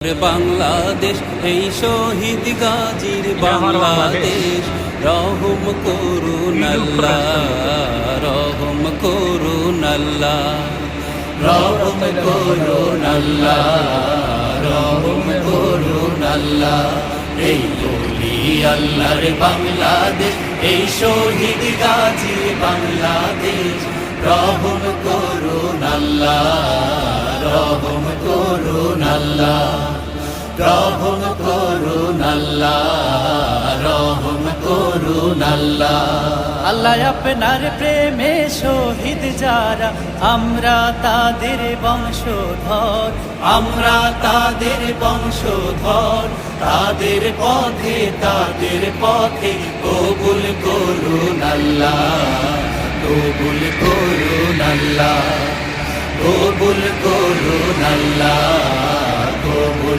বাংলাদেশ এই শহীদ গাজীর বাংলাদেশ, রহম করুন আল্লাহ, রহম করুন আল্লাহ, রহম করুন আল্লাহ, রহম করুন আল্লাহ। এই বলি আল্লাহর বাংলাদেশ, এই শহীদ গাজীর বাংলাদেশ, রহম করুন আল্লাহ, রহম করুন আল্লাহ, রহম করুন আল্লাহ, রহম করুন আল্লাহ। আল্লাহ আপনার প্রেমে শহীদ যারা, আমরা তাদের বংশধর, আমরা তাদের বংশধর, তাদের পথে কবুল করুন আল্লাহ, কবুল করুন আল্লাহ, কবুল করুন আল্লাহ, কবুল